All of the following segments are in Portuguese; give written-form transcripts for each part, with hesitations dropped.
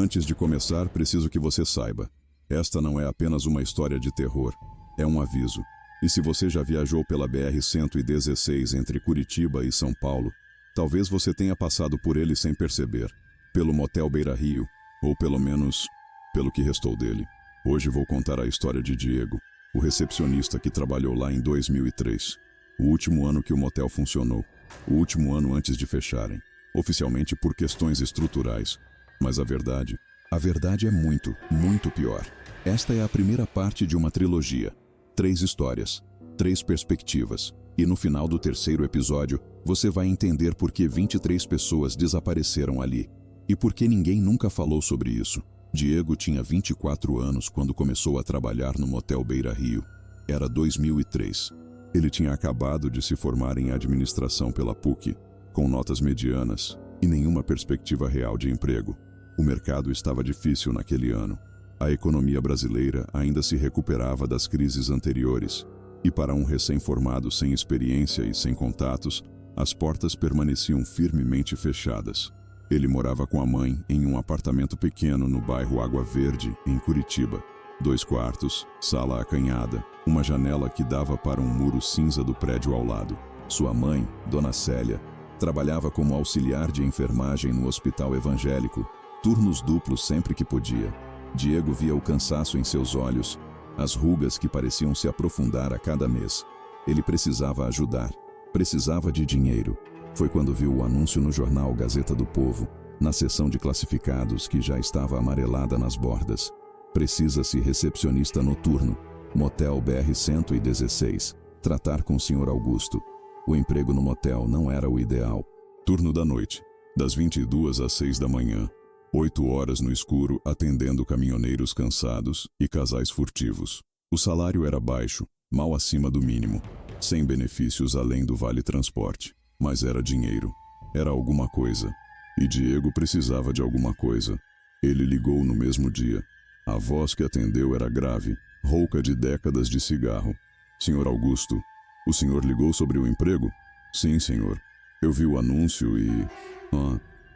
Antes de começar, preciso que você saiba. Esta não é apenas uma história de terror. É um aviso. E se você já viajou pela BR-116 entre Curitiba e São Paulo, talvez você tenha passado por ele sem perceber. Pelo motel Beira Rio, ou pelo menos, pelo que restou dele. Hoje vou contar a história de Diego, o recepcionista que trabalhou lá em 2003. O último ano que o motel funcionou. O último ano antes de fecharem. Oficialmente por questões estruturais. Mas a verdade é muito, muito pior. Esta é a primeira parte de uma trilogia. 3 histórias, 3 perspectivas. E no final do 3º episódio, você vai entender por que 23 pessoas desapareceram ali. E por que ninguém nunca falou sobre isso. Diego tinha 24 anos quando começou a trabalhar no motel Beira Rio. Era 2003. Ele tinha acabado de se formar em administração pela PUC, com notas medianas e nenhuma perspectiva real de emprego. O mercado estava difícil naquele ano. A economia brasileira ainda se recuperava das crises anteriores. E para um recém-formado sem experiência e sem contatos, as portas permaneciam firmemente fechadas. Ele morava com a mãe em um apartamento pequeno no bairro Água Verde, em Curitiba. 2 quartos, sala acanhada, uma janela que dava para um muro cinza do prédio ao lado. Sua mãe, Dona Célia, trabalhava como auxiliar de enfermagem no hospital evangélico, turnos duplos sempre que podia. Diego via o cansaço em seus olhos, as rugas que pareciam se aprofundar a cada mês. Ele precisava ajudar, precisava de dinheiro. Foi quando viu o anúncio no jornal Gazeta do Povo, na seção de classificados que já estava amarelada nas bordas. Precisa-se recepcionista noturno, motel BR-116, tratar com o Sr. Augusto. O emprego no motel não era o ideal. Turno da noite, das 22 às 6 da manhã. 8 horas no escuro atendendo caminhoneiros cansados e casais furtivos. O salário era baixo, mal acima do mínimo, sem benefícios além do vale-transporte. Mas era dinheiro, era alguma coisa. E Diego precisava de alguma coisa. Ele ligou no mesmo dia. A voz que atendeu era grave, rouca de décadas de cigarro. Sr. Augusto, o senhor ligou sobre o emprego? Sim, senhor. Eu vi o anúncio e...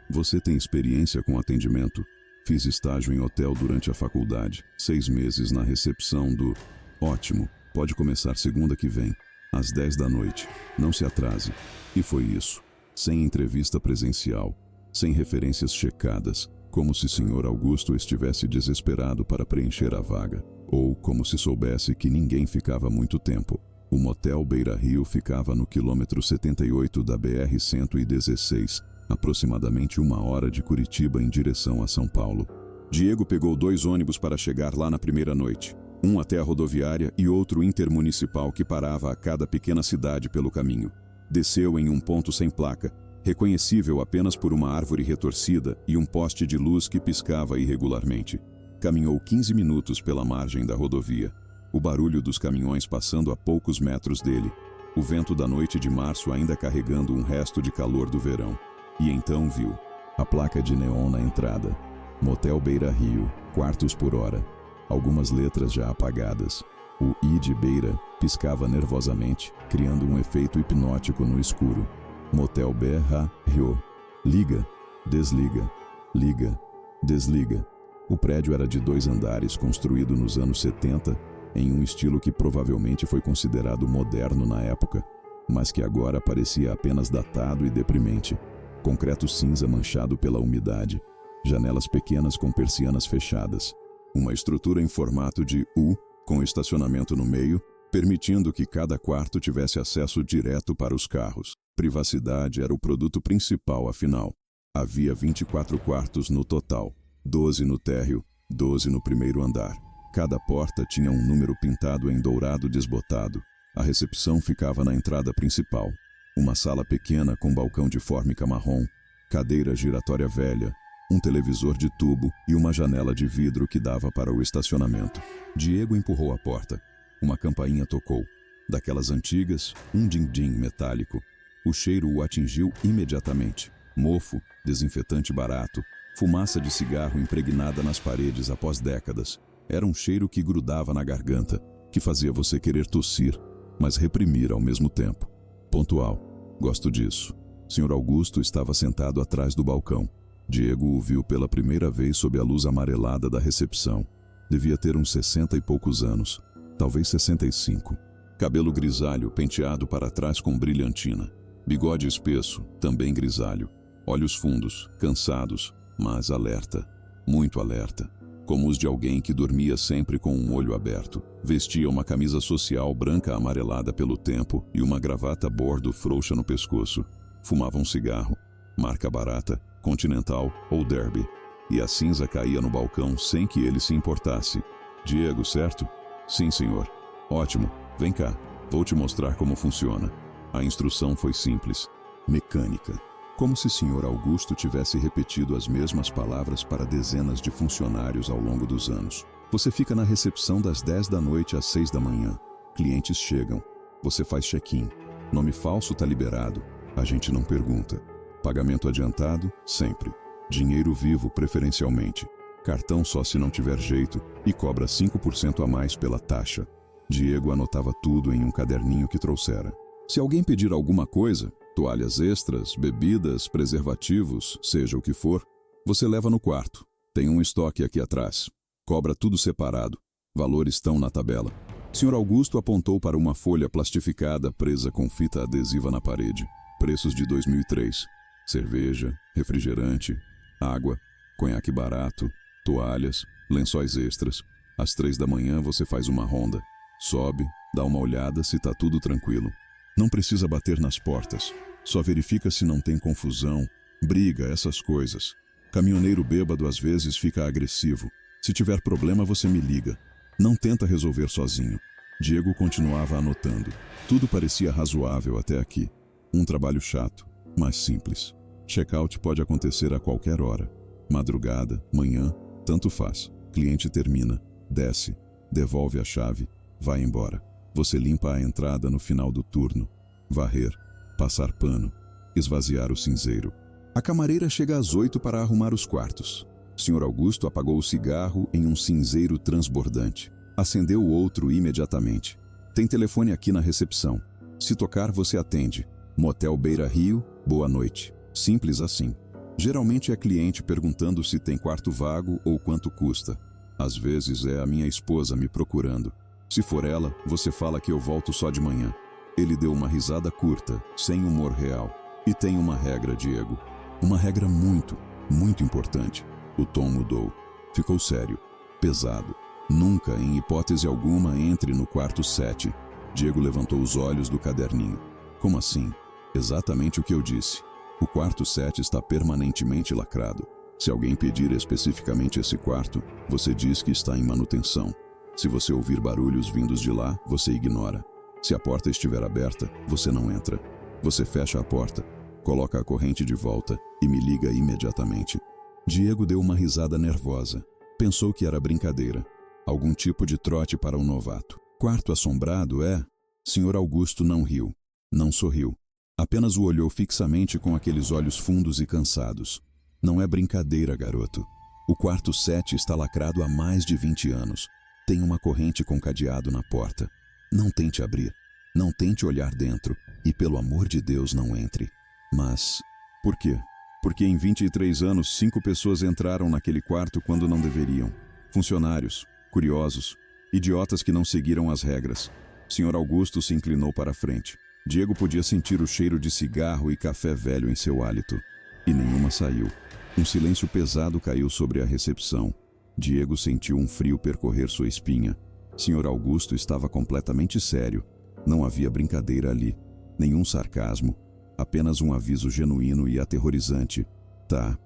Você tem experiência com atendimento? Fiz estágio em hotel durante a faculdade. 6 meses na recepção do... Ótimo, pode começar segunda que vem, às 10 da noite. Não se atrase. E foi isso. Sem entrevista presencial, sem referências checadas, como se Sr. Augusto estivesse desesperado para preencher a vaga, ou como se soubesse que ninguém ficava muito tempo. O motel Beira Rio ficava no quilômetro 78 da BR-116, aproximadamente 1 hora de Curitiba em direção a São Paulo. Diego pegou 2 ônibus para chegar lá na primeira noite. Um até a rodoviária e outro intermunicipal que parava a cada pequena cidade pelo caminho. Desceu em um ponto sem placa, reconhecível apenas por uma árvore retorcida e um poste de luz que piscava irregularmente. Caminhou 15 minutos pela margem da rodovia. O barulho dos caminhões passando a poucos metros dele. O vento da noite de março ainda carregando um resto de calor do verão. E então viu a placa de neon na entrada. Motel Beira Rio, quartos por hora. Algumas letras já apagadas. O I de Beira piscava nervosamente, criando um efeito hipnótico no escuro. Motel Beira Rio. Liga, desliga, liga, desliga. O prédio era de 2 andares, construído nos anos 70, em um estilo que provavelmente foi considerado moderno na época, mas que agora parecia apenas datado e deprimente. Concreto cinza manchado pela umidade, janelas pequenas com persianas fechadas, uma estrutura em formato de U, com estacionamento no meio, permitindo que cada quarto tivesse acesso direto para os carros. Privacidade era o produto principal, afinal. Havia 24 quartos no total, 12 no térreo, 12 no primeiro andar. Cada porta tinha um número pintado em dourado desbotado. A recepção ficava na entrada principal. Uma sala pequena com balcão de fórmica marrom, cadeira giratória velha, um televisor de tubo e uma janela de vidro que dava para o estacionamento. Diego empurrou a porta. Uma campainha tocou. Daquelas antigas, um din-din metálico. O cheiro o atingiu imediatamente. Mofo, desinfetante barato, fumaça de cigarro impregnada nas paredes após décadas. Era um cheiro que grudava na garganta, que fazia você querer tossir, mas reprimir ao mesmo tempo. Pontual. Gosto disso. Sr. Augusto estava sentado atrás do balcão. Diego o viu pela primeira vez sob a luz amarelada da recepção. Devia ter uns 60 e poucos anos, talvez 65. Cabelo grisalho penteado para trás com brilhantina. Bigode espesso, também grisalho. Olhos fundos, cansados, mas alerta, muito alerta. Como os de alguém que dormia sempre com um olho aberto. Vestia uma camisa social branca amarelada pelo tempo e uma gravata bordo frouxa no pescoço. Fumava um cigarro, marca barata, Continental ou Derby, e a cinza caía no balcão sem que ele se importasse. Diego, certo? Sim, senhor. Ótimo, vem cá, vou te mostrar como funciona. A instrução foi simples, mecânica. Como se Sr. Augusto tivesse repetido as mesmas palavras para dezenas de funcionários ao longo dos anos. Você fica na recepção das 10 da noite às 6 da manhã. Clientes chegam. Você faz check-in. Nome falso tá liberado. A gente não pergunta. Pagamento adiantado, sempre. Dinheiro vivo, preferencialmente. Cartão só se não tiver jeito e cobra 5% a mais pela taxa. Diego anotava tudo em um caderninho que trouxera. Se alguém pedir alguma coisa, toalhas extras, bebidas, preservativos, seja o que for, você leva no quarto. Tem um estoque aqui atrás. Cobra tudo separado. Valores estão na tabela. Sr. Augusto apontou para uma folha plastificada presa com fita adesiva na parede. Preços de 2003. Cerveja, refrigerante, água, conhaque barato, toalhas, lençóis extras. Às 3 da manhã você faz uma ronda. Sobe, dá uma olhada se tá tudo tranquilo. Não precisa bater nas portas. Só verifica se não tem confusão, briga, essas coisas. Caminhoneiro bêbado às vezes fica agressivo. Se tiver problema você me liga. Não tenta resolver sozinho. Diego continuava anotando. Tudo parecia razoável até aqui. Um trabalho chato, mas simples. Check-out pode acontecer a qualquer hora. Madrugada, manhã, tanto faz. Cliente termina, desce, devolve a chave, vai embora. Você limpa a entrada no final do turno. Varrer, passar pano, esvaziar o cinzeiro. A camareira chega às 8 para arrumar os quartos. Sr. Augusto apagou o cigarro em um cinzeiro transbordante. Acendeu o outro imediatamente. Tem telefone aqui na recepção. Se tocar, você atende. Motel Beira Rio, boa noite. Simples assim. Geralmente é cliente perguntando se tem quarto vago ou quanto custa. Às vezes é a minha esposa me procurando. Se for ela, você fala que eu volto só de manhã. Ele deu uma risada curta, sem humor real. E tem uma regra, Diego. Uma regra muito, muito importante. O tom mudou. Ficou sério, pesado. Nunca, em hipótese alguma, entre no quarto 7. Diego levantou os olhos do caderninho. Como assim? Exatamente o que eu disse. O quarto 7 está permanentemente lacrado. Se alguém pedir especificamente esse quarto, você diz que está em manutenção. Se você ouvir barulhos vindos de lá, você ignora. Se a porta estiver aberta, você não entra. Você fecha a porta, coloca a corrente de volta e me liga imediatamente. Diego deu uma risada nervosa. Pensou que era brincadeira. Algum tipo de trote para um novato. Quarto assombrado é... Sr. Augusto não riu. Não sorriu. Apenas o olhou fixamente com aqueles olhos fundos e cansados. Não é brincadeira, garoto. O quarto 7 está lacrado há mais de 20 anos. Tem uma corrente com cadeado na porta. Não tente abrir. Não tente olhar dentro. E pelo amor de Deus, não entre. Mas... por quê? Porque em 23 anos, 5 pessoas entraram naquele quarto quando não deveriam. Funcionários, curiosos, idiotas que não seguiram as regras. Sr. Augusto se inclinou para a frente. Diego podia sentir o cheiro de cigarro e café velho em seu hálito. E nenhuma saiu. Um silêncio pesado caiu sobre a recepção. Diego sentiu um frio percorrer sua espinha. Sr. Augusto estava completamente sério. Não havia brincadeira ali. Nenhum sarcasmo. Apenas um aviso genuíno e aterrorizante. Tá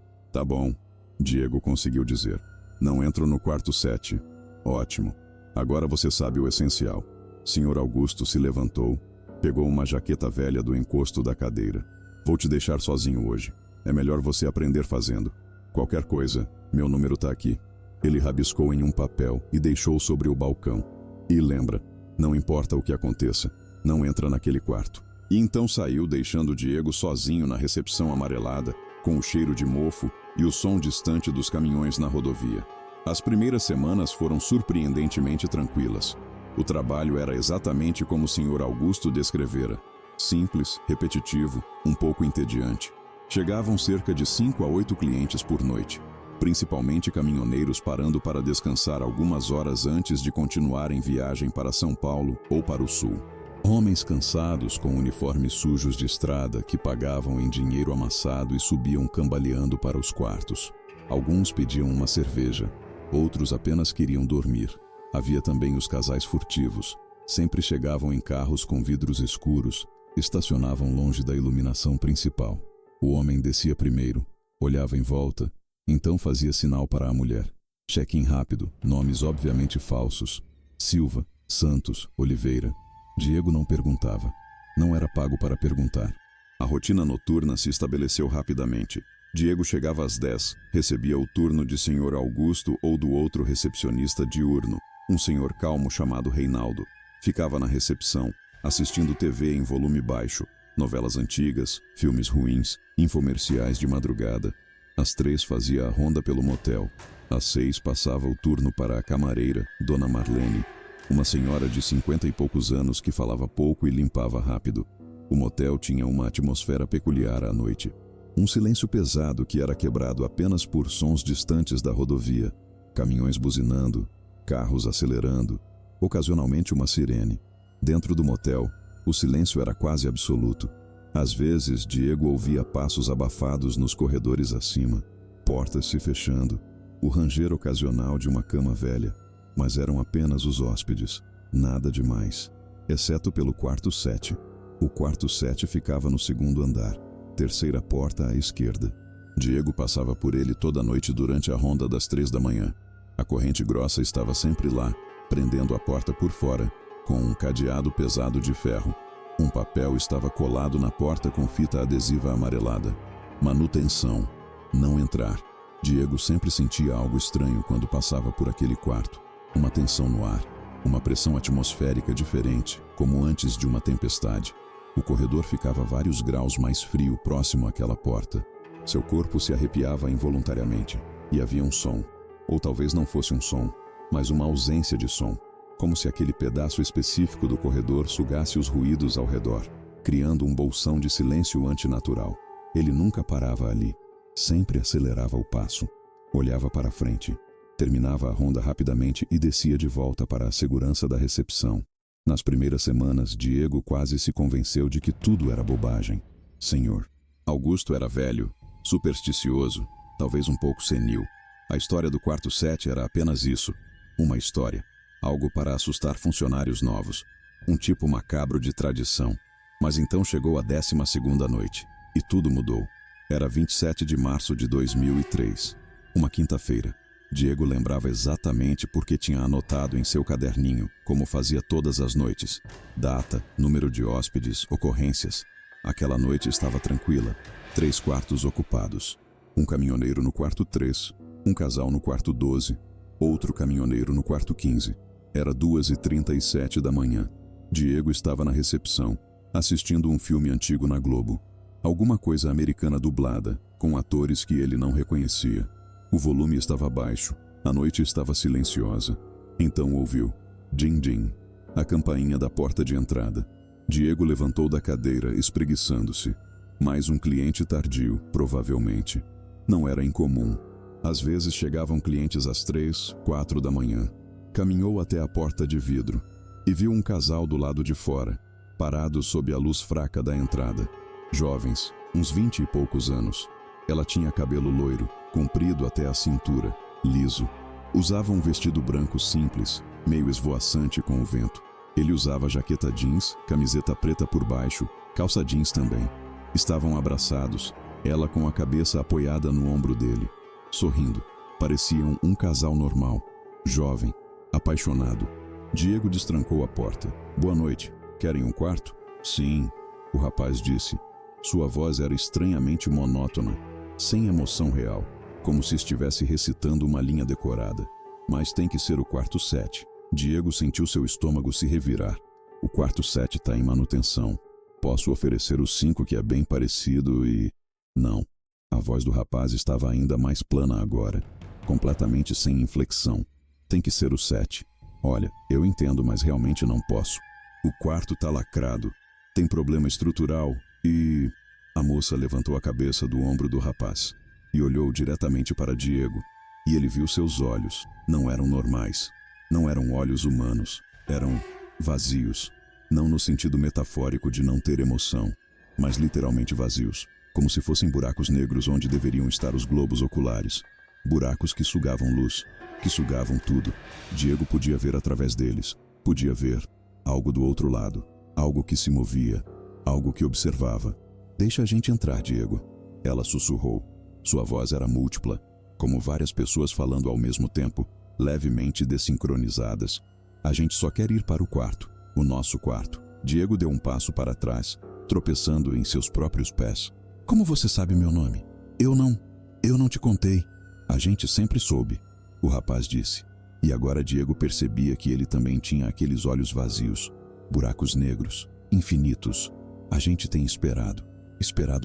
bom. Diego conseguiu dizer. Não entro no quarto 7. Ótimo. Agora você sabe o essencial. Sr. Augusto se levantou. Pegou uma jaqueta velha do encosto da cadeira. Vou te deixar sozinho hoje. É melhor você aprender fazendo. Qualquer coisa, meu número tá aqui. Ele rabiscou em um papel e deixou sobre o balcão. E lembra, não importa o que aconteça, não entra naquele quarto. E então saiu deixando Diego sozinho na recepção amarelada, com o cheiro de mofo e o som distante dos caminhões na rodovia. As primeiras semanas foram surpreendentemente tranquilas. O trabalho era exatamente como o Sr. Augusto descrevera. Simples, repetitivo, um pouco entediante. Chegavam cerca de 5 a 8 clientes por noite, principalmente caminhoneiros parando para descansar algumas horas antes de continuarem viagem para São Paulo ou para o Sul. Homens cansados com uniformes sujos de estrada que pagavam em dinheiro amassado e subiam cambaleando para os quartos. Alguns pediam uma cerveja, outros apenas queriam dormir. Havia também os casais furtivos. Sempre chegavam em carros com vidros escuros, estacionavam longe da iluminação principal. O homem descia primeiro, olhava em volta, então fazia sinal para a mulher. Check-in rápido, nomes obviamente falsos. Silva, Santos, Oliveira. Diego não perguntava. Não era pago para perguntar. A rotina noturna se estabeleceu rapidamente. Diego chegava às 10, recebia o turno de Sr. Augusto ou do outro recepcionista diurno, um senhor calmo chamado Reinaldo. Ficava na recepção, assistindo TV em volume baixo, novelas antigas, filmes ruins, infomerciais de madrugada. Às 3 fazia a ronda pelo motel. Às 6 passava o turno para a camareira, Dona Marlene, uma senhora de 50 e poucos anos que falava pouco e limpava rápido. O motel tinha uma atmosfera peculiar à noite. Um silêncio pesado que era quebrado apenas por sons distantes da rodovia. Caminhões buzinando, carros acelerando, ocasionalmente uma sirene. Dentro do motel, o silêncio era quase absoluto. Às vezes, Diego ouvia passos abafados nos corredores acima, portas se fechando, o ranger ocasional de uma cama velha. Mas eram apenas os hóspedes, nada demais, exceto pelo quarto 7. O quarto 7 ficava no segundo andar, terceira porta à esquerda. Diego passava por ele toda noite durante a ronda das 3 da manhã. A corrente grossa estava sempre lá, prendendo a porta por fora, com um cadeado pesado de ferro. Um papel estava colado na porta com fita adesiva amarelada. Manutenção. Não entrar. Diego sempre sentia algo estranho quando passava por aquele quarto. Uma tensão no ar, uma pressão atmosférica diferente, como antes de uma tempestade. O corredor ficava vários graus mais frio próximo àquela porta. Seu corpo se arrepiava involuntariamente, e havia um som. Ou talvez não fosse um som, mas uma ausência de som, como se aquele pedaço específico do corredor sugasse os ruídos ao redor, criando um bolsão de silêncio antinatural. Ele nunca parava ali, sempre acelerava o passo, olhava para frente, terminava a ronda rapidamente e descia de volta para a segurança da recepção. Nas primeiras semanas, Diego quase se convenceu de que tudo era bobagem. Senhor Augusto era velho, supersticioso, talvez um pouco senil. A história do quarto 7 era apenas isso, uma história. Algo para assustar funcionários novos. Um tipo macabro de tradição. Mas então chegou a 12ª noite. E tudo mudou. Era 27 de março de 2003. Uma quinta-feira. Diego lembrava exatamente porque tinha anotado em seu caderninho, como fazia todas as noites. Data, número de hóspedes, ocorrências. Aquela noite estava tranquila. 3 quartos ocupados. Um caminhoneiro no quarto 3. Um casal no quarto 12. Outro caminhoneiro no quarto 15. Era 2h37 da manhã. Diego estava na recepção, assistindo um filme antigo na Globo. Alguma coisa americana dublada, com atores que ele não reconhecia. O volume estava baixo, a noite estava silenciosa. Então ouviu, din-din, a campainha da porta de entrada. Diego levantou da cadeira, espreguiçando-se. Mais um cliente tardio, provavelmente. Não era incomum. Às vezes chegavam clientes às 3, 4 da manhã. Caminhou até a porta de vidro e viu um casal do lado de fora, parados sob a luz fraca da entrada. Jovens, uns 20 e poucos anos. Ela tinha cabelo loiro, comprido até a cintura, liso. Usava um vestido branco simples, meio esvoaçante com o vento. Ele usava jaqueta jeans, camiseta preta por baixo, calça jeans também. Estavam abraçados, ela com a cabeça apoiada no ombro dele, sorrindo. Pareciam um casal normal, jovem, apaixonado. Diego destrancou a porta. Boa noite. Querem um quarto? Sim, o rapaz disse. Sua voz era estranhamente monótona, sem emoção real, como se estivesse recitando uma linha decorada. Mas tem que ser o quarto 7. Diego sentiu seu estômago se revirar. O quarto 7 está em manutenção. Posso oferecer o 5 que é bem parecido e... Não. A voz do rapaz estava ainda mais plana agora, completamente sem inflexão. Tem que ser o 7. Olha, eu entendo, mas realmente não posso. O quarto tá lacrado. Tem problema estrutural e... A moça levantou a cabeça do ombro do rapaz e olhou diretamente para Diego. E ele viu seus olhos. Não eram normais. Não eram olhos humanos. Eram vazios. Não no sentido metafórico de não ter emoção, mas literalmente vazios. Como se fossem buracos negros onde deveriam estar os globos oculares. Buracos que sugavam luz, que sugavam tudo. Diego podia ver através deles. Podia ver algo do outro lado. Algo que se movia. Algo que observava. Deixa a gente entrar, Diego. Ela sussurrou. Sua voz era múltipla, como várias pessoas falando ao mesmo tempo, levemente desincronizadas. A gente só quer ir para o quarto, o nosso quarto. Diego deu um passo para trás, tropeçando em seus próprios pés. Como você sabe meu nome? Eu não te contei. A gente sempre soube, o rapaz disse. E agora Diego percebia que ele também tinha aqueles olhos vazios, buracos negros, infinitos. A gente tem esperado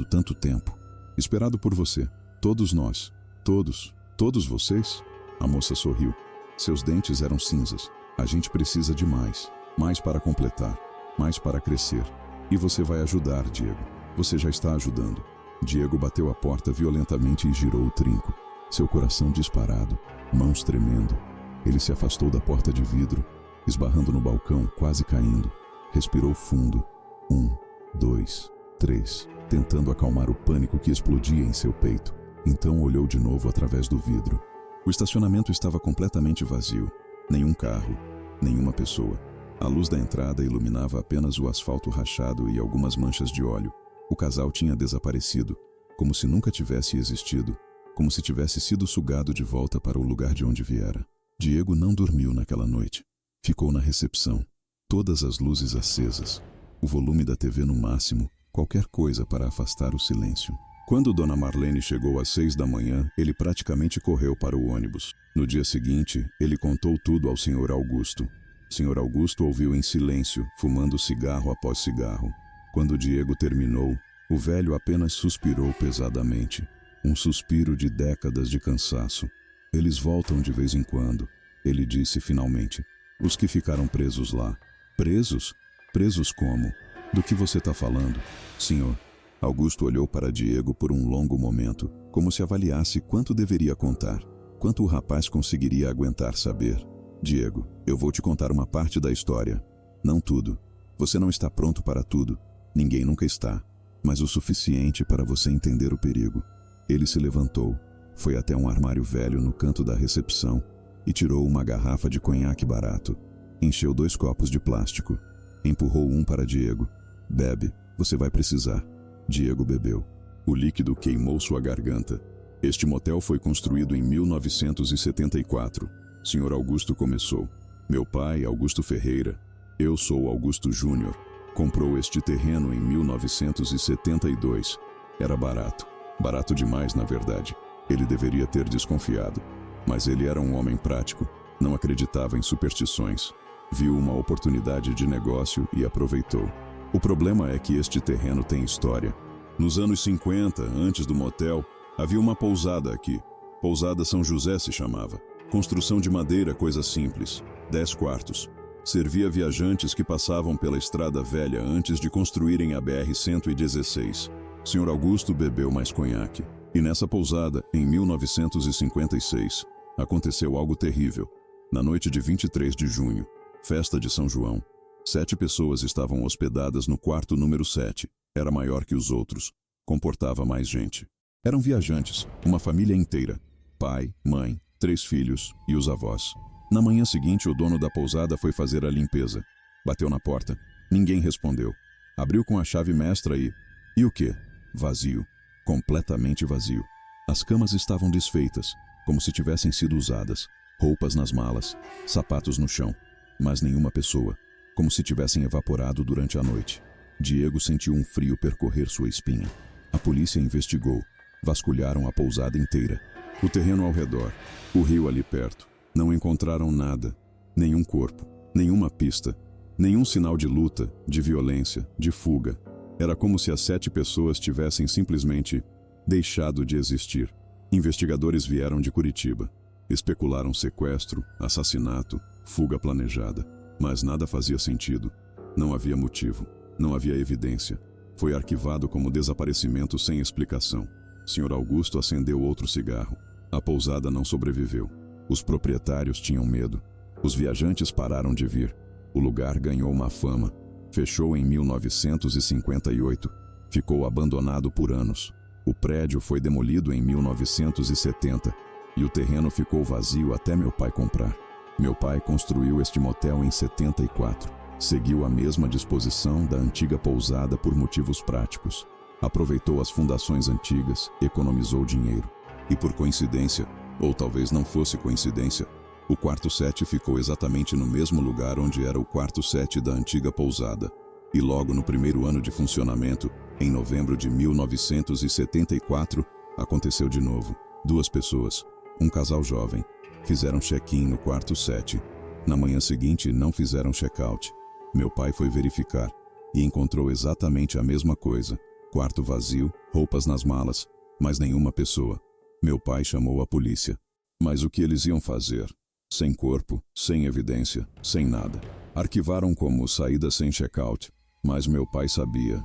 tanto tempo. Esperado por você. Todos nós. Todos vocês? A moça sorriu. Seus dentes eram cinzas. A gente precisa de mais. Mais para completar. Mais para crescer. E você vai ajudar, Diego. Você já está ajudando. Diego bateu a porta violentamente e girou o trinco. Seu coração disparado. Mãos tremendo. Ele se afastou da porta de vidro, esbarrando no balcão, quase caindo. Respirou fundo. 1, 2, 3. Tentando acalmar o pânico que explodia em seu peito. Então olhou de novo através do vidro. O estacionamento estava completamente vazio. Nenhum carro, nenhuma pessoa. A luz da entrada iluminava apenas o asfalto rachado e algumas manchas de óleo. O casal tinha desaparecido, como se nunca tivesse existido, como se tivesse sido sugado de volta para o lugar de onde viera. Diego não dormiu naquela noite. Ficou na recepção. Todas as luzes acesas. O volume da TV no máximo. Qualquer coisa para afastar o silêncio. Quando Dona Marlene chegou às 6 da manhã, ele praticamente correu para o ônibus. No dia seguinte, ele contou tudo ao Sr. Augusto. Sr. Augusto ouviu em silêncio, fumando cigarro após cigarro. Quando Diego terminou, o velho apenas suspirou pesadamente. Um suspiro de décadas de cansaço. Eles voltam de vez em quando, ele disse finalmente. Os que ficaram presos lá. Presos? Presos como? Do que você está falando, senhor? Augusto olhou para Diego por um longo momento, como se avaliasse quanto deveria contar, quanto o rapaz conseguiria aguentar saber. Diego, eu vou te contar uma parte da história. Não tudo. Você não está pronto para tudo. Ninguém nunca está. Mas o suficiente para você entender o perigo. Ele se levantou, foi até um armário velho no canto da recepção e tirou uma garrafa de conhaque barato. Encheu 2 copos de plástico. Empurrou um para Diego. Bebe, você vai precisar. Diego bebeu. O líquido queimou sua garganta. Este motel foi construído em 1974. Sr. Augusto começou. Meu pai, Augusto Ferreira, eu sou Augusto Júnior, comprou este terreno em 1972. Era barato. Barato demais, na verdade. Ele deveria ter desconfiado. Mas ele era um homem prático. Não acreditava em superstições. Viu uma oportunidade de negócio e aproveitou. O problema é que este terreno tem história. Nos anos 50, antes do motel, havia uma pousada aqui. Pousada São José se chamava. Construção de madeira, coisa simples. 10 quartos. Servia viajantes que passavam pela estrada velha antes de construírem a BR-116. Sr. Augusto bebeu mais conhaque. E nessa pousada, em 1956, aconteceu algo terrível. Na noite de 23 de junho, festa de São João, 7 pessoas estavam hospedadas no quarto número 7. Era maior que os outros. Comportava mais gente. Eram viajantes, uma família inteira. Pai, mãe, 3 filhos e os avós. Na manhã seguinte, o dono da pousada foi fazer a limpeza. Bateu na porta. Ninguém respondeu. Abriu com a chave mestra e... E o quê? Vazio. Completamente vazio. As camas estavam desfeitas, como se tivessem sido usadas. Roupas nas malas, sapatos no chão. Mas nenhuma pessoa. Como se tivessem evaporado durante a noite. Diego sentiu um frio percorrer sua espinha. A polícia investigou. Vasculharam a pousada inteira. O terreno ao redor. O rio ali perto. Não encontraram nada. Nenhum corpo. Nenhuma pista. Nenhum sinal de luta, de violência, de fuga. Era como se as 7 pessoas tivessem simplesmente deixado de existir. Investigadores vieram de Curitiba. Especularam sequestro, assassinato, fuga planejada. Mas nada fazia sentido. Não havia motivo. Não havia evidência. Foi arquivado como desaparecimento sem explicação. Sr. Augusto acendeu outro cigarro. A pousada não sobreviveu. Os proprietários tinham medo. Os viajantes pararam de vir. O lugar ganhou má fama. Fechou em 1958. Ficou abandonado por anos. O prédio foi demolido em 1970 e o terreno ficou vazio até meu pai comprar. Meu pai construiu este motel em 74. Seguiu a mesma disposição da antiga pousada por motivos práticos. Aproveitou as fundações antigas, economizou dinheiro. E por coincidência, ou talvez não fosse coincidência, o quarto 7 ficou exatamente no mesmo lugar onde era o quarto 7 da antiga pousada. E logo no primeiro ano de funcionamento, em novembro de 1974, aconteceu de novo. 2 pessoas, um casal jovem, fizeram check-in no quarto 7. Na manhã seguinte, não fizeram check-out. Meu pai foi verificar e encontrou exatamente a mesma coisa. Quarto vazio, roupas nas malas, mas nenhuma pessoa. Meu pai chamou a polícia. Mas o que eles iam fazer? Sem corpo, sem evidência, sem nada. Arquivaram como saída sem check-out. Mas meu pai sabia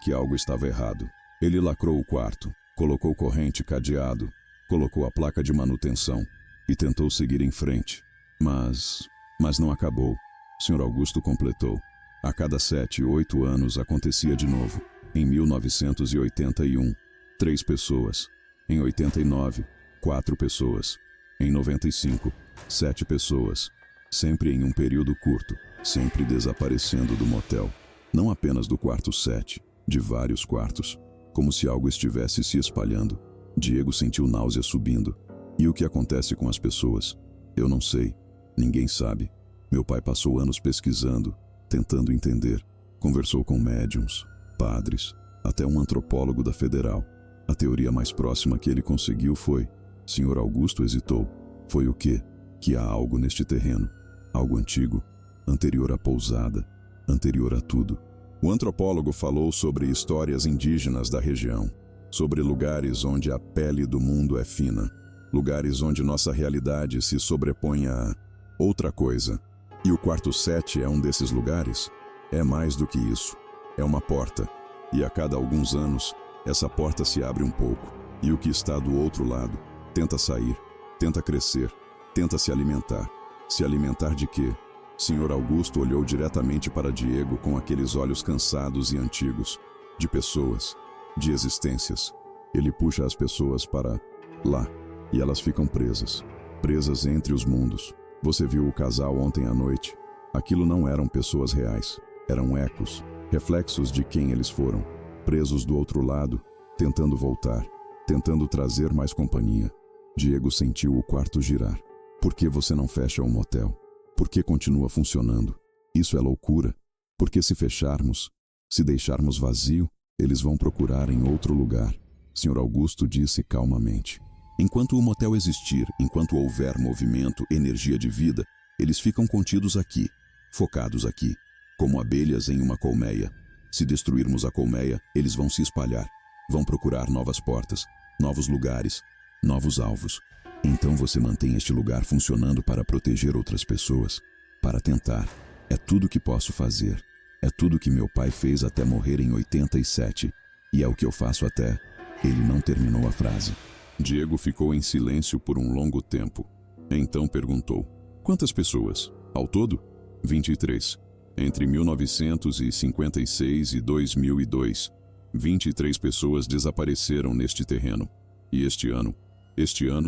que algo estava errado. Ele lacrou o quarto, colocou corrente cadeado, colocou a placa de manutenção e tentou seguir em frente. Mas não acabou. Sr. Augusto completou. A cada 7, 8 anos acontecia de novo. Em 1981, 3 pessoas. Em 89, 4 pessoas. Em 95, 7 pessoas. Sempre em um período curto, sempre desaparecendo do motel. Não apenas do quarto 7, de vários quartos. Como se algo estivesse se espalhando. Diego sentiu náusea subindo. E o que acontece com as pessoas? Eu não sei. Ninguém sabe. Meu pai passou anos pesquisando, tentando entender. Conversou com médiums, padres, até um antropólogo da Federal. A teoria mais próxima que ele conseguiu foi... Sr. Augusto hesitou. Foi o quê? Que há algo neste terreno. Algo antigo, anterior à pousada, anterior a tudo. O antropólogo falou sobre histórias indígenas da região, sobre lugares onde a pele do mundo é fina, lugares onde nossa realidade se sobrepõe a outra coisa. E o quarto 7 é um desses lugares? É mais do que isso. É uma porta. E a cada alguns anos, essa porta se abre um pouco. E o que está do outro lado tenta sair, tenta crescer, tenta se alimentar. Se alimentar de quê? Sr. Augusto olhou diretamente para Diego com aqueles olhos cansados e antigos. De pessoas, de existências. Ele puxa as pessoas para lá. E elas ficam presas. Presas entre os mundos. Você viu o casal ontem à noite? Aquilo não eram pessoas reais. Eram ecos, reflexos de quem eles foram. Presos do outro lado, tentando voltar, tentando trazer mais companhia. Diego sentiu o quarto girar. Por que você não fecha o motel? Por que continua funcionando? Isso é loucura. Porque se fecharmos, se deixarmos vazio, eles vão procurar em outro lugar. Sr. Augusto disse calmamente. Enquanto o motel existir, enquanto houver movimento, energia de vida, eles ficam contidos aqui, focados aqui, como abelhas em uma colmeia. Se destruirmos a colmeia, eles vão se espalhar, vão procurar novas portas, novos lugares, novos alvos. Então você mantém este lugar funcionando para proteger outras pessoas, para tentar. É tudo que posso fazer. É tudo que meu pai fez até morrer em 87. E é o que eu faço até... Ele não terminou a frase. Diego ficou em silêncio por um longo tempo. Então perguntou: quantas pessoas? Ao todo? 23. Entre 1956 e 2002, 23 pessoas desapareceram neste terreno. E este ano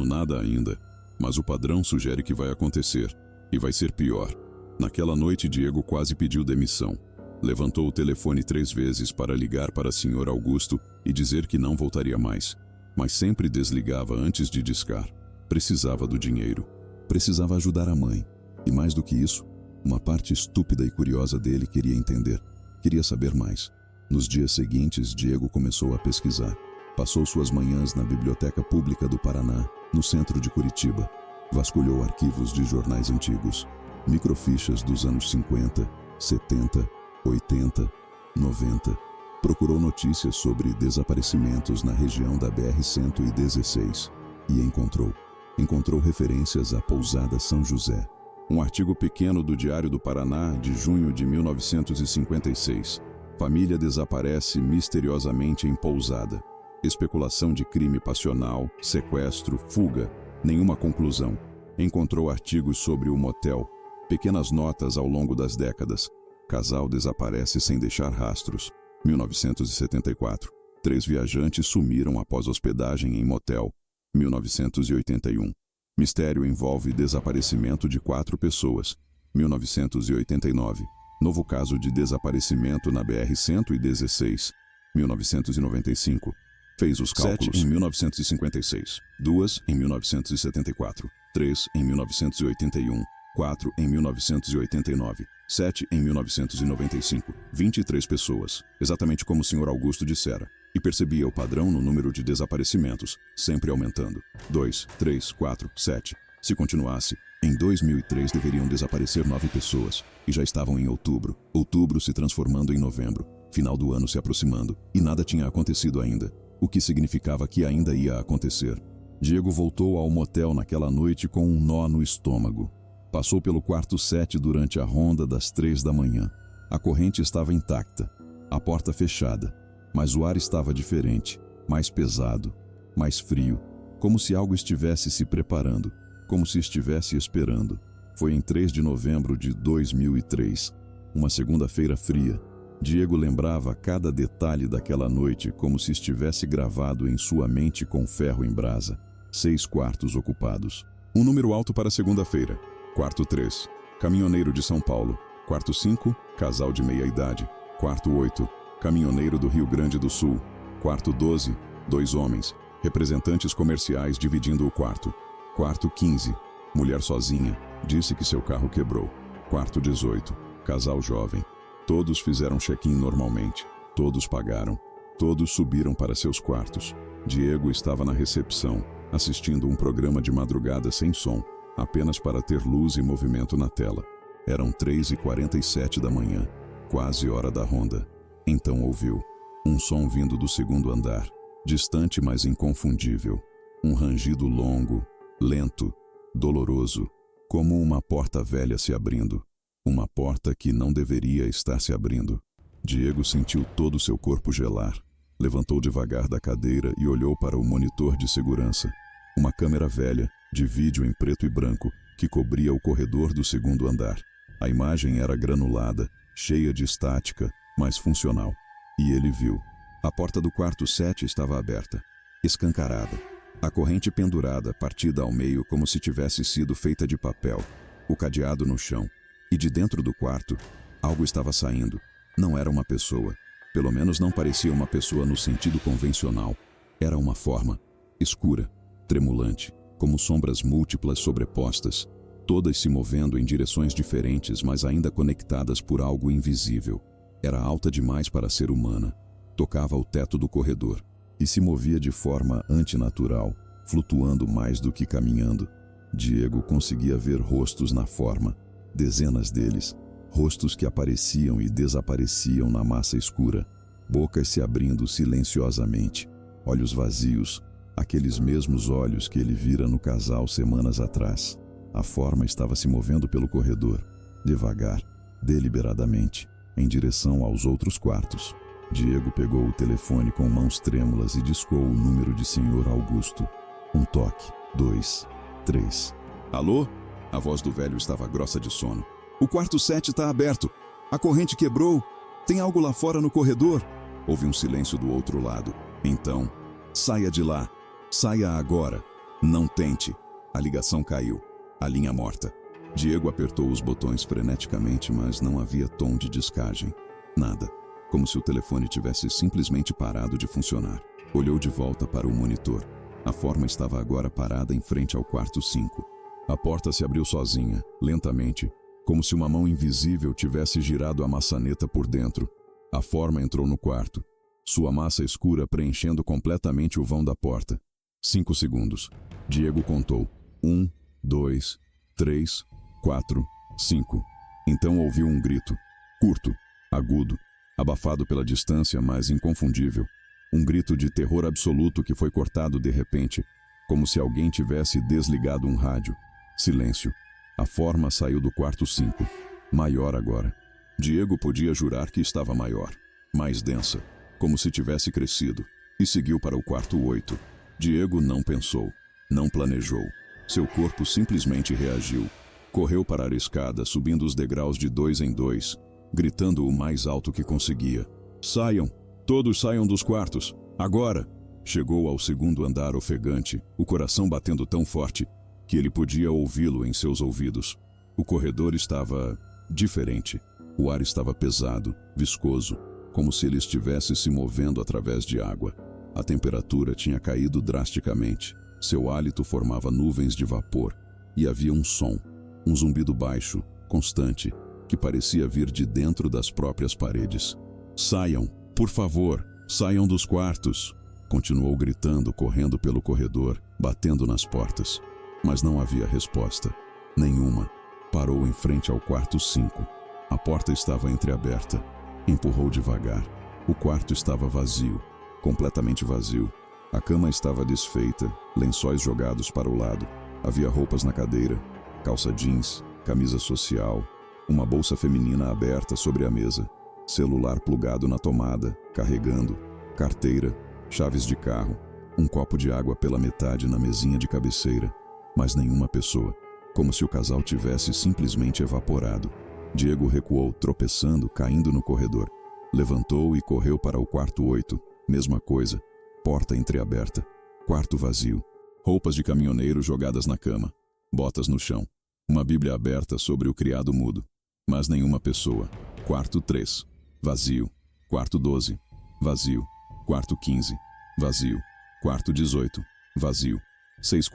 nada ainda. Mas o padrão sugere que vai acontecer. E vai ser pior. Naquela noite, Diego quase pediu demissão. Levantou o telefone 3 vezes para ligar para Sr. Augusto e dizer que não voltaria mais. Mas sempre desligava antes de discar. Precisava do dinheiro. Precisava ajudar a mãe. E mais do que isso, uma parte estúpida e curiosa dele queria entender. Queria saber mais. Nos dias seguintes, Diego começou a pesquisar. Passou suas manhãs na Biblioteca Pública do Paraná, no centro de Curitiba. Vasculhou arquivos de jornais antigos, microfichas dos anos 50, 70, 80, 90. Procurou notícias sobre desaparecimentos na região da BR-116 e encontrou referências à Pousada São José. Um artigo pequeno do Diário do Paraná, de junho de 1956. Família desaparece misteriosamente em pousada. Especulação de crime passional, sequestro, fuga. Nenhuma conclusão. Encontrou artigos sobre o motel. Pequenas notas ao longo das décadas. Casal desaparece sem deixar rastros. 1974. 3 viajantes sumiram após hospedagem em motel. 1981. Mistério envolve desaparecimento de 4 pessoas. 1989. Novo caso de desaparecimento na BR-116. 1995. Fez os cálculos. 7 em 1956. 2 em 1974. 3 em 1981. 4 em 1989. 7 em 1995. 23 pessoas, exatamente como o Sr. Augusto dissera. E percebia o padrão no número de desaparecimentos, sempre aumentando. 2, 3, 4, 7. Se continuasse, em 2003 deveriam desaparecer 9 pessoas, e já estavam em outubro. Outubro se transformando em novembro, final do ano se aproximando, e nada tinha acontecido ainda, o que significava que ainda ia acontecer. Diego voltou ao motel naquela noite com um nó no estômago. Passou pelo quarto 7 durante a ronda das 3 da manhã. A corrente estava intacta, a porta fechada, mas o ar estava diferente, mais pesado, mais frio, como se algo estivesse se preparando, como se estivesse esperando. Foi em 3 de novembro de 2003, uma segunda-feira fria. Diego lembrava cada detalhe daquela noite como se estivesse gravado em sua mente com ferro em brasa. 6 quartos ocupados. Um número alto para segunda-feira. Quarto 3, caminhoneiro de São Paulo. Quarto 5, casal de meia-idade. Quarto 8, caminhoneiro do Rio Grande do Sul. Quarto 12, 2 homens, representantes comerciais dividindo o quarto. Quarto 15, mulher sozinha, disse que seu carro quebrou. Quarto 18, casal jovem. Todos fizeram check-in normalmente. Todos pagaram. Todos subiram para seus quartos. Diego estava na recepção, assistindo um programa de madrugada sem som, apenas para ter luz e movimento na tela. Eram 3h47 da manhã, quase hora da ronda. Então ouviu um som vindo do segundo andar, distante mas inconfundível. Um rangido longo, lento, doloroso, como uma porta velha se abrindo. Uma porta que não deveria estar se abrindo. Diego sentiu todo o seu corpo gelar. Levantou devagar da cadeira e olhou para o monitor de segurança. Uma câmera velha, de vídeo em preto e branco, que cobria o corredor do segundo andar. A imagem era granulada, cheia de estática, mas funcional. E ele viu. A porta do quarto 7 estava aberta, escancarada. A corrente pendurada, partida ao meio como se tivesse sido feita de papel. O cadeado no chão. E de dentro do quarto, algo estava saindo. Não era uma pessoa. Pelo menos não parecia uma pessoa no sentido convencional. Era uma forma, escura, tremulante, como sombras múltiplas sobrepostas, todas se movendo em direções diferentes, mas ainda conectadas por algo invisível. Era alta demais para ser humana. Tocava o teto do corredor e se movia de forma antinatural, flutuando mais do que caminhando. Diego conseguia ver rostos na forma, dezenas deles, rostos que apareciam e desapareciam na massa escura, bocas se abrindo silenciosamente, olhos vazios, aqueles mesmos olhos que ele vira no casal semanas atrás. A forma estava se movendo pelo corredor, devagar, deliberadamente, em direção aos outros quartos. Diego pegou o telefone com mãos trêmulas e discou o número de Sr. Augusto. Um toque, 2, 3. Alô? A voz do velho estava grossa de sono. O quarto 7 está aberto. A corrente quebrou. Tem algo lá fora no corredor. Houve um silêncio do outro lado. Então, saia de lá. Saia agora. Não tente. A ligação caiu. A linha morta. Diego apertou os botões freneticamente, mas não havia tom de descagem. Nada. Como se o telefone tivesse simplesmente parado de funcionar. Olhou de volta para o monitor. A forma estava agora parada em frente ao quarto 5. A porta se abriu sozinha, lentamente, como se uma mão invisível tivesse girado a maçaneta por dentro. A forma entrou no quarto, sua massa escura preenchendo completamente o vão da porta. 5 segundos. Diego contou. 1, 2, 3, 4, 5. Então ouviu um grito. Curto, agudo, abafado pela distância, mas inconfundível. Um grito de terror absoluto que foi cortado de repente, como se alguém tivesse desligado um rádio. Silêncio. A forma saiu do quarto 5. Maior agora. Diego podia jurar que estava maior. mais densa, como se tivesse crescido, e seguiu para o quarto 8. Diego não pensou, não planejou. Seu corpo simplesmente reagiu. Correu para a escada, subindo os degraus de 2 em 2, gritando o mais alto que conseguia. Saiam! Todos saiam dos quartos! Agora! Chegou ao segundo andar ofegante, o coração batendo tão forte que ele podia ouvi-lo em seus ouvidos. O corredor estava diferente. O ar estava pesado, viscoso, como se ele estivesse se movendo através de água. A temperatura tinha caído drasticamente. Seu hálito formava nuvens de vapor. E havia um som, um zumbido baixo, constante, que parecia vir de dentro das próprias paredes. Saiam, por favor, saiam dos quartos! Continuou gritando, correndo pelo corredor, batendo nas portas. Mas não havia resposta. Nenhuma. Parou em frente ao quarto 5. A porta estava entreaberta. Empurrou devagar. O quarto estava vazio, completamente vazio. A cama estava desfeita, lençóis jogados para o lado. Havia roupas na cadeira, calça jeans, camisa social, uma bolsa feminina aberta sobre a mesa, celular plugado na tomada, carregando, carteira, chaves de carro, um copo de água pela metade na mesinha de cabeceira, mas nenhuma pessoa, como se o casal tivesse simplesmente evaporado. Diego recuou, tropeçando, caindo no corredor. Levantou e correu para o quarto 8, mesma coisa, porta entreaberta, quarto vazio, roupas de caminhoneiro jogadas na cama, botas no chão, uma bíblia aberta sobre o criado mudo, mas nenhuma pessoa. Quarto 3, vazio, quarto 12, vazio, quarto 15, vazio, quarto 18, vazio, 6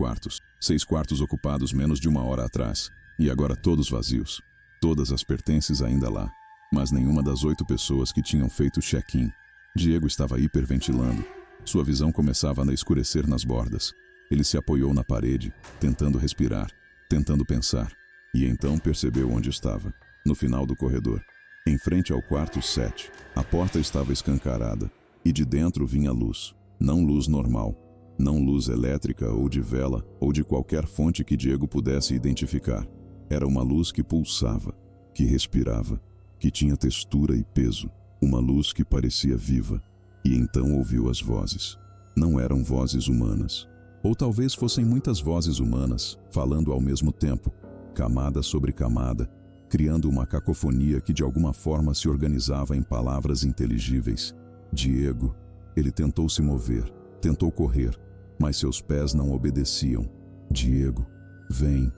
quartos ocupados menos de 1 hora atrás, e agora todos vazios, todas as pertences ainda lá, mas nenhuma das 8 pessoas que tinham feito check-in. Diego estava hiperventilando, sua visão começava a escurecer nas bordas. Ele se apoiou na parede, tentando respirar, tentando pensar, e então percebeu onde estava, no final do corredor, em frente ao quarto 7. A porta estava escancarada, e de dentro vinha luz. Não luz normal, não luz elétrica ou de vela ou de qualquer fonte que Diego pudesse identificar. Era uma luz que pulsava, que respirava, que tinha textura e peso. Uma luz que parecia viva. E então ouviu as vozes. Não eram vozes humanas. Ou talvez fossem muitas vozes humanas, falando ao mesmo tempo, camada sobre camada, criando uma cacofonia que de alguma forma se organizava em palavras inteligíveis. Diego, ele tentou se mover, tentou correr, mas seus pés não obedeciam. Diego, vem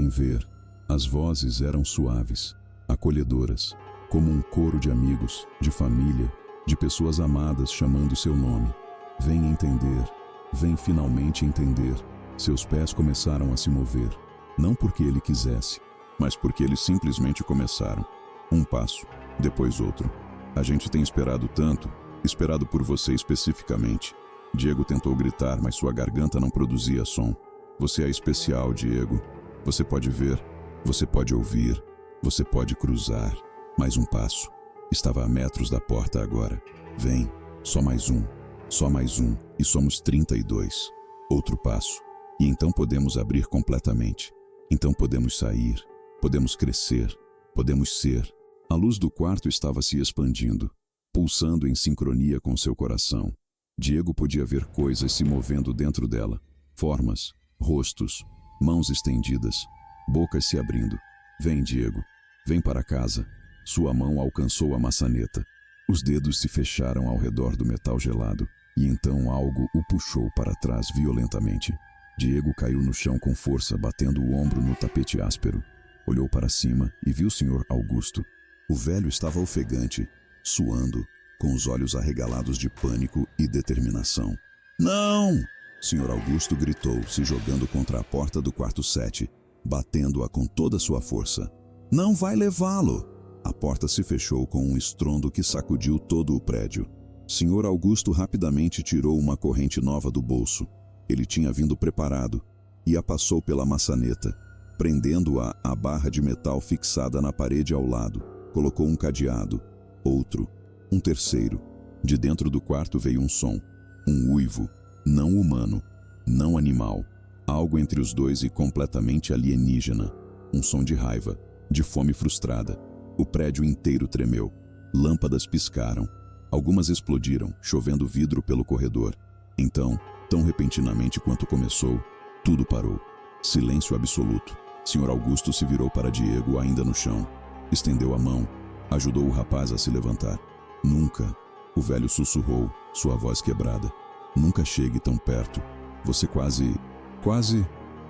ver. As vozes eram suaves, acolhedoras, como um coro de amigos, de família, de pessoas amadas chamando seu nome. Vem entender, vem finalmente entender. Seus pés começaram a se mover, não porque ele quisesse, mas porque eles simplesmente começaram. Um passo, depois outro. A gente tem esperado tanto, esperado por você especificamente. Diego tentou gritar, mas sua garganta não produzia som. Você é especial, Diego. Você pode ver, você pode ouvir, você pode cruzar. Mais um passo. Estava a metros da porta agora. Vem, só mais um, e somos 32. Outro passo. E então podemos abrir completamente. Então podemos sair, podemos crescer, podemos ser. A luz do quarto estava se expandindo, pulsando em sincronia com seu coração. Diego podia ver coisas se movendo dentro dela. Formas, rostos, mãos estendidas, bocas se abrindo. Vem, Diego, vem para casa. Sua mão alcançou a maçaneta. Os dedos se fecharam ao redor do metal gelado, e então algo o puxou para trás violentamente. Diego caiu no chão com força, batendo o ombro no tapete áspero. Olhou para cima e viu o Sr. Augusto. O velho estava ofegante, suando, com os olhos arregalados de pânico e determinação. Não! Sr. Augusto gritou, se jogando contra a porta do quarto 7, batendo-a com toda sua força. Não vai levá-lo! A porta se fechou com um estrondo que sacudiu todo o prédio. Sr. Augusto rapidamente tirou uma corrente nova do bolso. Ele tinha vindo preparado e a passou pela maçaneta, prendendo-a à barra de metal fixada na parede ao lado. Colocou um cadeado, outro, um terceiro. De dentro do quarto veio um som, um uivo, não humano, não animal, algo entre os dois e completamente alienígena. Um som de raiva, de fome frustrada. O prédio inteiro tremeu. Lâmpadas piscaram, Algumas explodiram, chovendo vidro pelo corredor. Então, tão repentinamente quanto começou, tudo parou. Silêncio absoluto. Sr. Augusto se virou para Diego ainda no chão. Estendeu a mão, ajudou o rapaz a se levantar. Nunca, o velho sussurrou, sua voz quebrada. Nunca chegue tão perto. Você quase...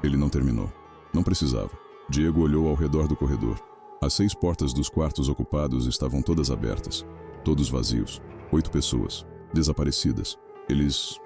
Ele não terminou. Não precisava. Diego olhou ao redor do corredor. As 6 portas dos quartos ocupados estavam todas abertas. Todos vazios. 8 pessoas. Desaparecidas. Eles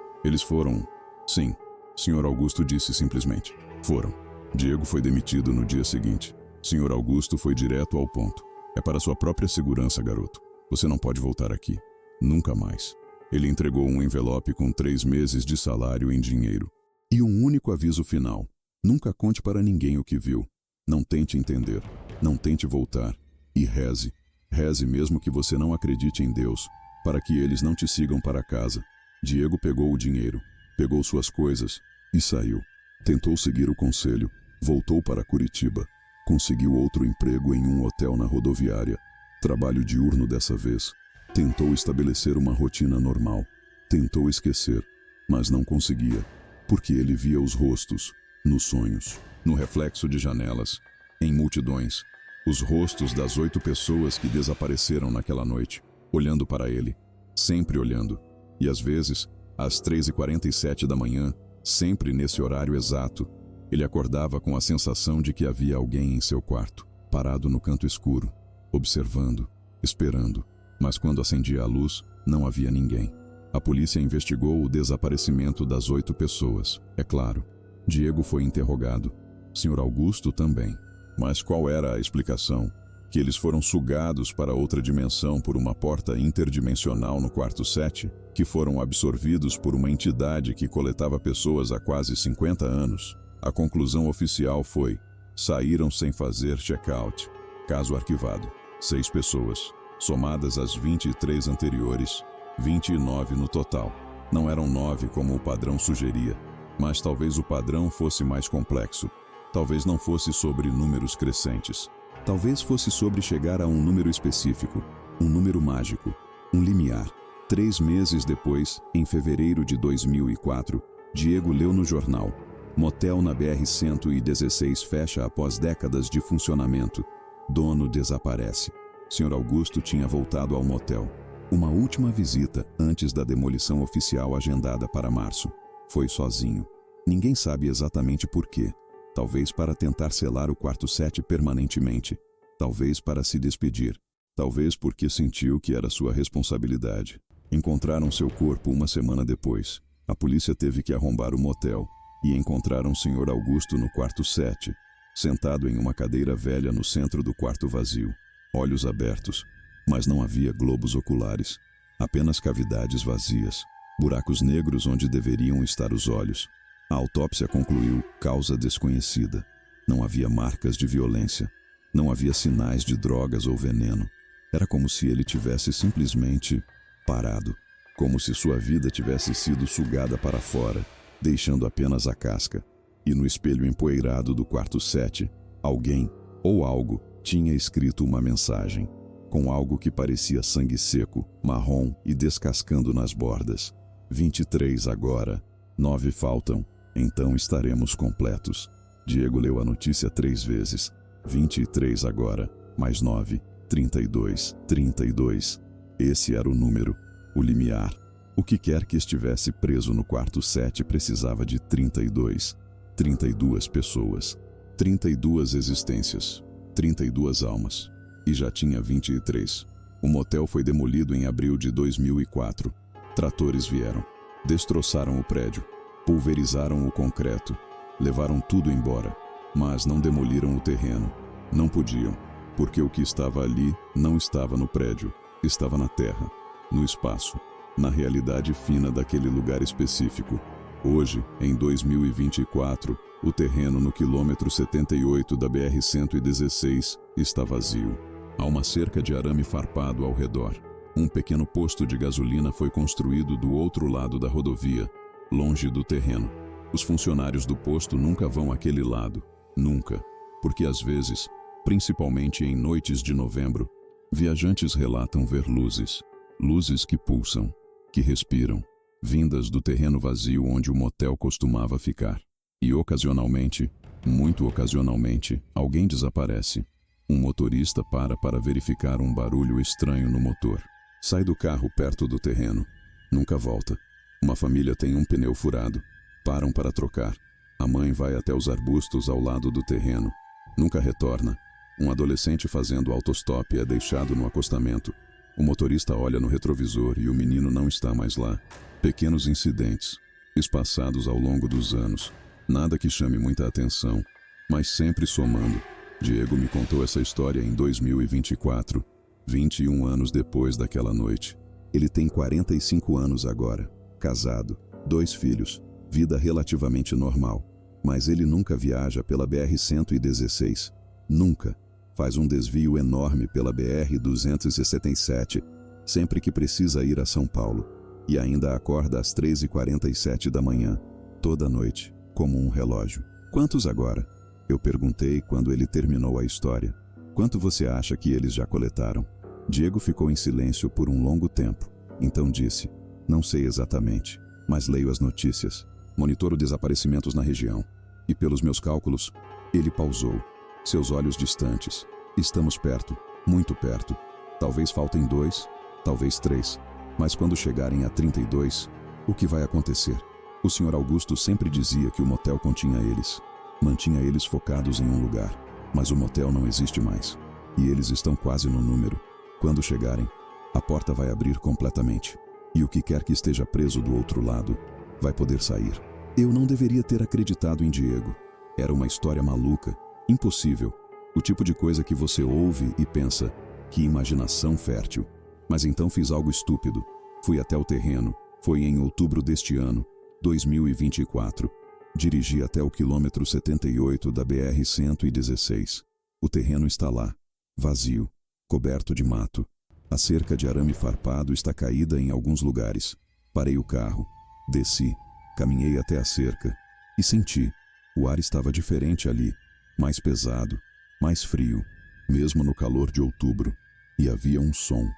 foram... Sim, Sr. Augusto disse simplesmente. Foram. Diego foi demitido no dia seguinte. Sr. Augusto foi direto ao ponto. É para sua própria segurança, garoto. Você não pode voltar aqui. Nunca mais. Ele entregou um envelope com 3 meses de salário em dinheiro. E um único aviso final. Nunca conte para ninguém o que viu. Não tente entender. Não tente voltar. E reze. Reze mesmo que você não acredite em Deus, para que eles não te sigam para casa. Diego pegou o dinheiro, pegou suas coisas e saiu. Tentou seguir o conselho. Voltou para Curitiba. Conseguiu outro emprego em um hotel na rodoviária. Trabalho diurno dessa vez. Tentou estabelecer uma rotina normal. Tentou esquecer, mas não conseguia, porque ele via os rostos, nos sonhos, no reflexo de janelas, em multidões, os rostos das 8 pessoas que desapareceram naquela noite, olhando para ele, sempre olhando, e às vezes, às 3h47 da manhã, sempre nesse horário exato, ele acordava com a sensação de que havia alguém em seu quarto, parado no canto escuro, observando, esperando, mas quando acendia a luz, não havia ninguém. A polícia investigou o desaparecimento das 8 pessoas, é claro. Diego foi interrogado. Sr. Augusto também. Mas qual era a explicação? Que eles foram sugados para outra dimensão por uma porta interdimensional no quarto 7? Que foram absorvidos por uma entidade que coletava pessoas há quase 50 anos? A conclusão oficial foi: saíram sem fazer check-out. Caso arquivado. 6 pessoas. Somadas às 23 anteriores, 29 no total. Não eram 9 como o padrão sugeria, mas talvez o padrão fosse mais complexo. Talvez não fosse sobre números crescentes. Talvez fosse sobre chegar a um número específico, um número mágico, um limiar. 3 meses depois, em fevereiro de 2004, Diego leu no jornal: motel na BR-116 fecha após décadas de funcionamento. Dono desaparece. Sr. Augusto tinha voltado ao motel. Uma última visita antes da demolição oficial agendada para março. Foi sozinho. Ninguém sabe exatamente por quê. Talvez para tentar selar o quarto 7 permanentemente. Talvez para se despedir. Talvez porque sentiu que era sua responsabilidade. Encontraram seu corpo uma semana depois. A polícia teve que arrombar o motel e encontraram o Sr. Augusto no quarto 7, sentado em uma cadeira velha no centro do quarto vazio. Olhos abertos, mas não havia globos oculares, apenas cavidades vazias, buracos negros onde deveriam estar os olhos. A autópsia concluiu causa desconhecida. Não havia marcas de violência, não havia sinais de drogas ou veneno. Era como se ele tivesse simplesmente parado, como se sua vida tivesse sido sugada para fora, deixando apenas a casca. E no espelho empoeirado do quarto 7, alguém ou algo tinha escrito uma mensagem, com algo que parecia sangue seco, marrom e descascando nas bordas. 23 agora, 9 faltam, então estaremos completos. Diego leu a notícia 3 vezes. 23 agora, mais 9, 32, 32. Esse era o número, o limiar. O que quer que estivesse preso no quarto 7 precisava de 32. 32 pessoas, 32 existências, 32 almas. E já tinha 23. O motel foi demolido em abril de 2004. Tratores vieram, destroçaram o prédio, pulverizaram o concreto, levaram tudo embora, mas não demoliram o terreno. Não podiam, porque o que estava ali não estava no prédio, estava na terra, no espaço, na realidade fina daquele lugar específico. Hoje, em 2024, o terreno no quilômetro 78 da BR-116 está vazio. Há uma cerca de arame farpado ao redor. Um pequeno posto de gasolina foi construído do outro lado da rodovia, longe do terreno. Os funcionários do posto nunca vão àquele lado. Nunca. Porque às vezes, principalmente em noites de novembro, viajantes relatam ver luzes. Luzes que pulsam, que respiram, vindas do terreno vazio onde o motel costumava ficar. E ocasionalmente, muito ocasionalmente, alguém desaparece. Um motorista para verificar um barulho estranho no motor. Sai do carro perto do terreno. Nunca volta. Uma família tem um pneu furado. Param para trocar. A mãe vai até os arbustos ao lado do terreno. Nunca retorna. Um adolescente fazendo autostop é deixado no acostamento. O motorista olha no retrovisor e o menino não está mais lá. Pequenos incidentes, espaçados ao longo dos anos. Nada que chame muita atenção, mas sempre somando. Diego me contou essa história em 2024, 21 anos depois daquela noite. Ele tem 45 anos agora, casado, 2 filhos, vida relativamente normal. Mas ele nunca viaja pela BR-116. Nunca. Faz um desvio enorme pela BR-277, sempre que precisa ir a São Paulo. E ainda acorda às 3h47 da manhã, toda noite, como um relógio. Quantos agora? Eu perguntei quando ele terminou a história. Quanto você acha que eles já coletaram? Diego ficou em silêncio por um longo tempo. Então disse, não sei exatamente, mas leio as notícias. Monitoro desaparecimentos na região. E pelos meus cálculos, ele pausou. Seus olhos distantes. Estamos perto, muito perto. Talvez faltem 2, talvez 3. Mas quando chegarem a 32, o que vai acontecer? O Sr. Augusto sempre dizia que o motel continha eles. Mantinha eles focados em um lugar. Mas o motel não existe mais. E eles estão quase no número. Quando chegarem, a porta vai abrir completamente. E o que quer que esteja preso do outro lado, vai poder sair. Eu não deveria ter acreditado em Diego. Era uma história maluca, impossível. O tipo de coisa que você ouve e pensa, que imaginação fértil. Mas então fiz algo estúpido. Fui até o terreno. Foi em outubro deste ano, 2024. Dirigi até o quilômetro 78 da BR-116. O terreno está lá, vazio, coberto de mato. A cerca de arame farpado está caída em alguns lugares. Parei o carro, desci, caminhei até a cerca e senti. O ar estava diferente ali, mais pesado, mais frio, mesmo no calor de outubro. E havia um som,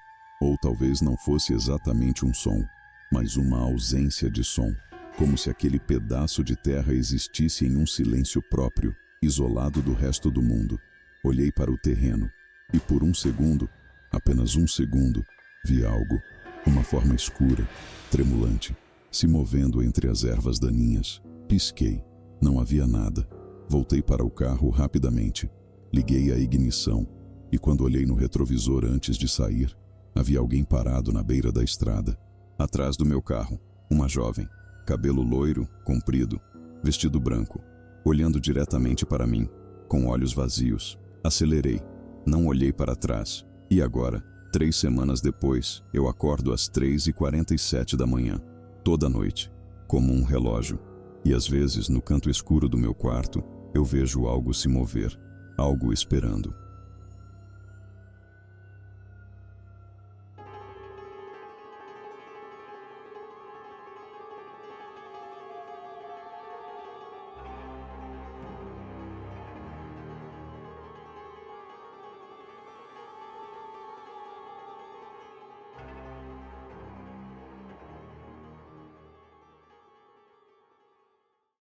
ou talvez não fosse exatamente um som, mas uma ausência de som, como se aquele pedaço de terra existisse em um silêncio próprio, isolado do resto do mundo. Olhei para o terreno, e por um segundo, apenas um segundo, vi algo, uma forma escura, tremulante, se movendo entre as ervas daninhas. Pisquei. Não havia nada. Voltei para o carro rapidamente. Liguei a ignição, e quando olhei no retrovisor antes de sair, havia alguém parado na beira da estrada. Atrás do meu carro, uma jovem, cabelo loiro, comprido, vestido branco, olhando diretamente para mim, com olhos vazios. Acelerei. Não olhei para trás. E agora, 3 semanas depois, eu acordo às 3h47 da manhã, toda noite, como um relógio. E às vezes, no canto escuro do meu quarto, eu vejo algo se mover, algo esperando.